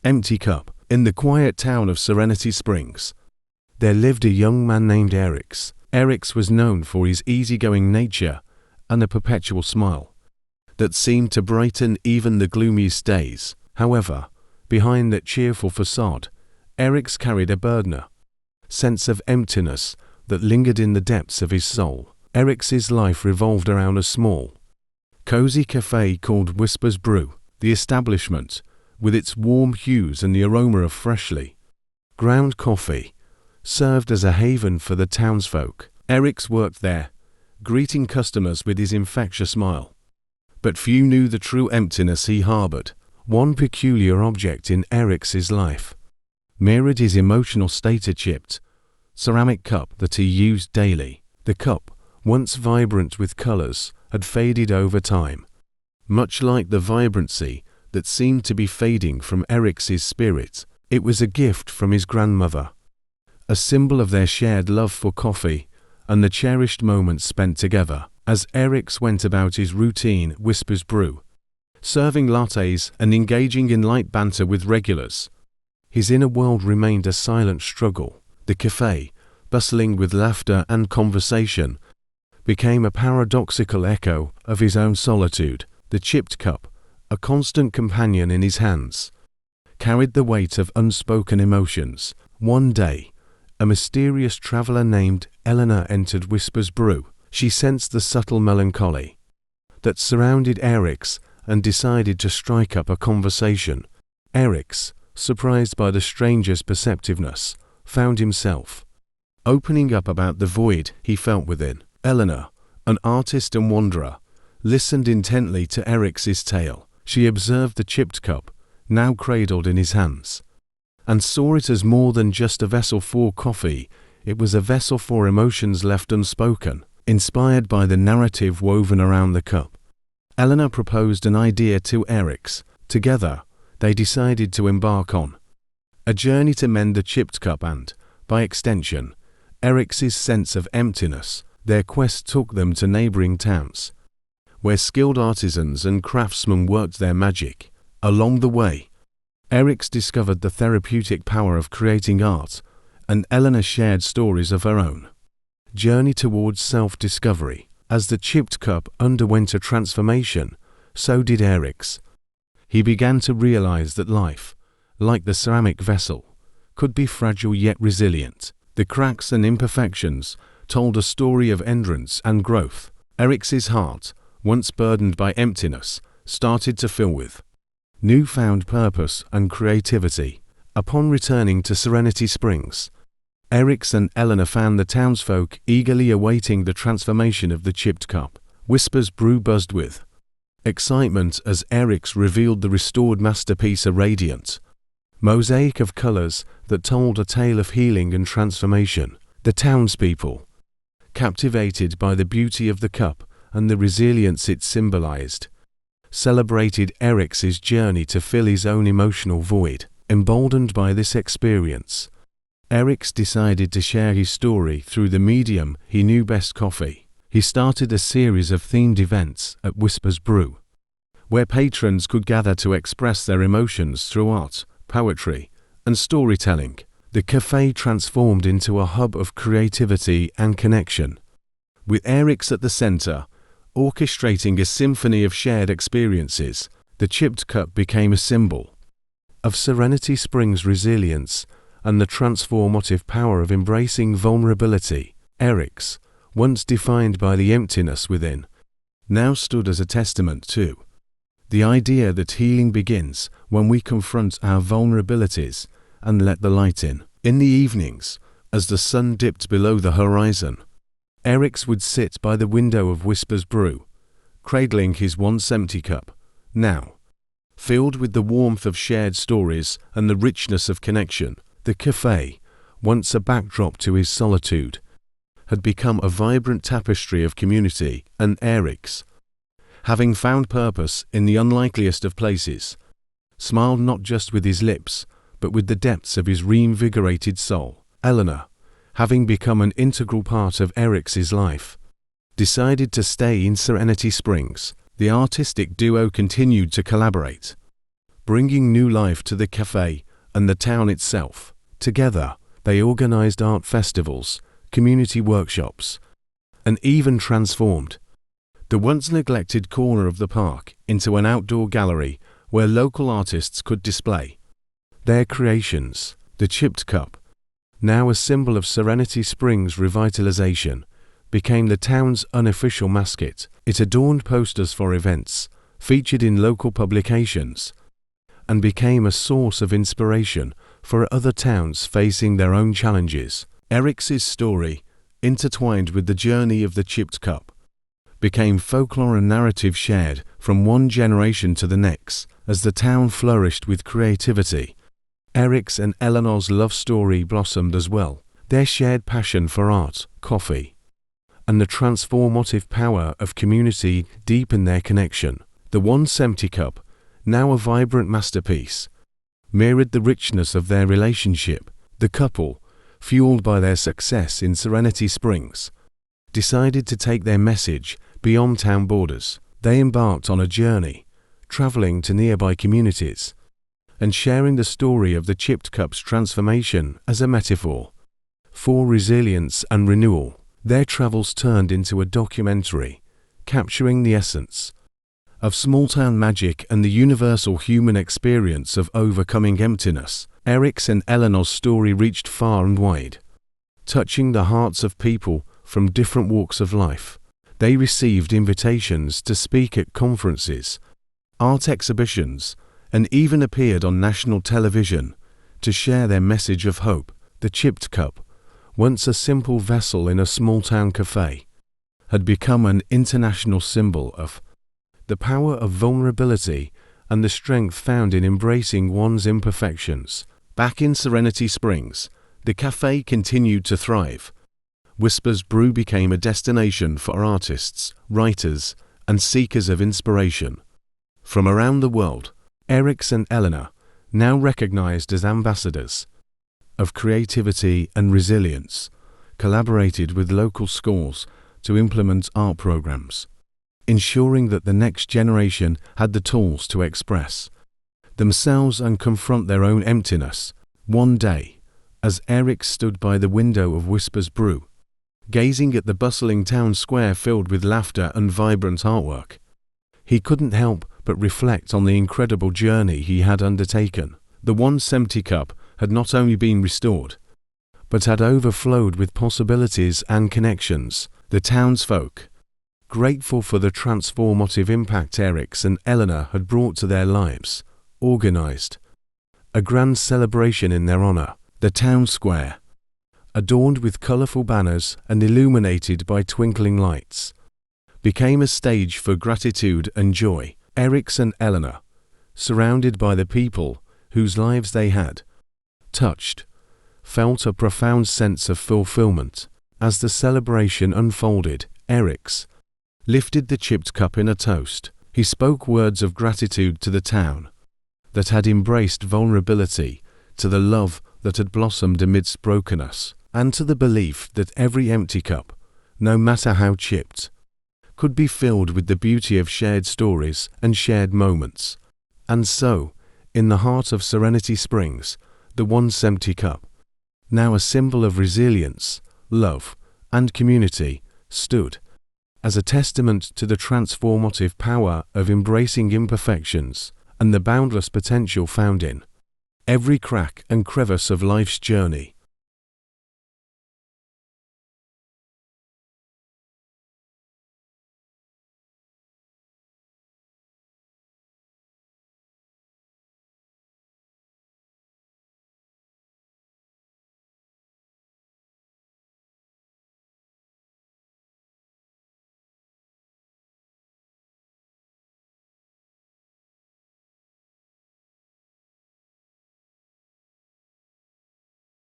Empty cup. In the quiet town of Serenity Springs, there lived a young man named Erix. Erix was known for his easygoing nature and a perpetual smile that seemed to brighten even the gloomiest days. However, behind that cheerful facade, Erix carried a burdener sense of emptiness that lingered in the depths of his soul. Erix's life revolved around a small, cozy cafe called Whispers Brew. The establishment, with its warm hues and the aroma of freshly ground coffee, served as a haven for the townsfolk. Erix worked there, greeting customers with his infectious smile. But few knew the true emptiness he harbored. One peculiar object in Erix's life mirrored his emotional state: a chipped ceramic cup that he used daily. The cup, once vibrant with colors, had faded over time, much like the vibrancy that seemed to be fading from Erix's spirit. It was a gift from his grandmother, a symbol of their shared love for coffee and the cherished moments spent together. As Erix went about his routine Whispers Brew, serving lattes and engaging in light banter with regulars, his inner world remained a silent struggle. The cafe, bustling with laughter and conversation, became a paradoxical echo of his own solitude. The chipped cup, a constant companion in his hands, carried the weight of unspoken emotions. One day, a mysterious traveler named Eleanor entered Whispers Brew. She sensed the subtle melancholy that surrounded Erix and decided to strike up a conversation. Erix, surprised by the stranger's perceptiveness, found himself opening up about the void he felt within. Eleanor, an artist and wanderer, listened intently to Erix's tale. She observed the chipped cup, now cradled in his hands, and saw it as more than just a vessel for coffee. It was a vessel for emotions left unspoken. Inspired by the narrative woven around the cup, Eleanor proposed an idea to Erix. Together, they decided to embark on a journey to mend the chipped cup and, by extension, Erix's sense of emptiness. Their quest took them to neighboring towns, where skilled artisans and craftsmen worked their magic. Along the way, Erix discovered the therapeutic power of creating art, and Eleanor shared stories of her own journey towards self-discovery. As the chipped cup underwent a transformation, so did Erix. He began to realize that life, like the ceramic vessel, could be fragile yet resilient. The cracks and imperfections told a story of endurance and growth. Erix's heart, once burdened by emptiness, started to fill with newfound purpose and creativity. Upon returning to Serenity Springs, Erix and Eleanor found the townsfolk eagerly awaiting the transformation of the chipped cup. Whispers Brew buzzed with excitement as Erix revealed the restored masterpiece, a radiant mosaic of colors that told a tale of healing and transformation. The townspeople, captivated by the beauty of the cup and the resilience it symbolized, celebrated Erix's journey to fill his own emotional void. Emboldened by this experience, Erix decided to share his story through the medium he knew best: coffee. He started a series of themed events at Whispers Brew, where patrons could gather to express their emotions through art, poetry, and storytelling. The cafe transformed into a hub of creativity and connection, with Erix at the center, orchestrating a symphony of shared experiences. The chipped cup became a symbol of Serenity Springs' resilience and the transformative power of embracing vulnerability. Erix, once defined by the emptiness within, now stood as a testament to the idea that healing begins when we confront our vulnerabilities and let the light in. In the evenings, as the sun dipped below the horizon, Erix would sit by the window of Whispers Brew, cradling his once empty cup, now filled with the warmth of shared stories and the richness of connection. The cafe, once a backdrop to his solitude, had become a vibrant tapestry of community, and Erix, having found purpose in the unlikeliest of places, smiled not just with his lips, but with the depths of his reinvigorated soul. Eleanor, having become an integral part of Erix's life, decided to stay in Serenity Springs. The artistic duo continued to collaborate, bringing new life to the cafe and the town itself. Together, they organized art festivals, community workshops, and even transformed the once neglected corner of the park into an outdoor gallery where local artists could display their creations. The Chipped Cup, now a symbol of Serenity Springs revitalization, became the town's unofficial mascot. It adorned posters for events, featured in local publications, and became a source of inspiration for other towns facing their own challenges. Eric's story, intertwined with the journey of the Chipped Cup, became folklore and narrative shared from one generation to the next as the town flourished with creativity. Eric's and Eleanor's love story blossomed as well. Their shared passion for art, coffee, and the transformative power of community deepened their connection. The once empty cup, now a vibrant masterpiece, mirrored the richness of their relationship. The couple, fueled by their success in Serenity Springs, decided to take their message beyond town borders. They embarked on a journey, traveling to nearby communities and sharing the story of the Chipped Cup's transformation as a metaphor for resilience and renewal. Their travels turned into a documentary, capturing the essence of small-town magic and the universal human experience of overcoming emptiness. Eric's and Eleanor's story reached far and wide, touching the hearts of people from different walks of life. They received invitations to speak at conferences, art exhibitions, and even appeared on national television to share their message of hope. The Chipped Cup, once a simple vessel in a small-town cafe, had become an international symbol of the power of vulnerability and the strength found in embracing one's imperfections. Back in Serenity Springs, the cafe continued to thrive. Whispers Brew became a destination for artists, writers, and seekers of inspiration from around the world. Eric's and Eleanor, now recognized as ambassadors of creativity and resilience, collaborated with local schools to implement art programs, ensuring that the next generation had the tools to express themselves and confront their own emptiness. One day, as Eric stood by the window of Whispers Brew, gazing at the bustling town square filled with laughter and vibrant artwork, he couldn't help but reflect on the incredible journey he had undertaken. The once empty cup had not only been restored, but had overflowed with possibilities and connections. The townsfolk, grateful for the transformative impact Eric's and Eleanor had brought to their lives, organized a grand celebration in their honor. The town square, adorned with colorful banners and illuminated by twinkling lights, became a stage for gratitude and joy. Eric's and Eleanor, surrounded by the people whose lives they had touched, felt a profound sense of fulfillment. As the celebration unfolded, Eric's lifted the Chipped Cup in a toast. He spoke words of gratitude to the town that had embraced vulnerability, to the love that had blossomed amidst brokenness, and to the belief that every empty cup, no matter how chipped, could be filled with the beauty of shared stories and shared moments. And so, in the heart of Serenity Springs, the once empty cup, now a symbol of resilience, love, and community, stood as a testament to the transformative power of embracing imperfections and the boundless potential found in every crack and crevice of life's journey.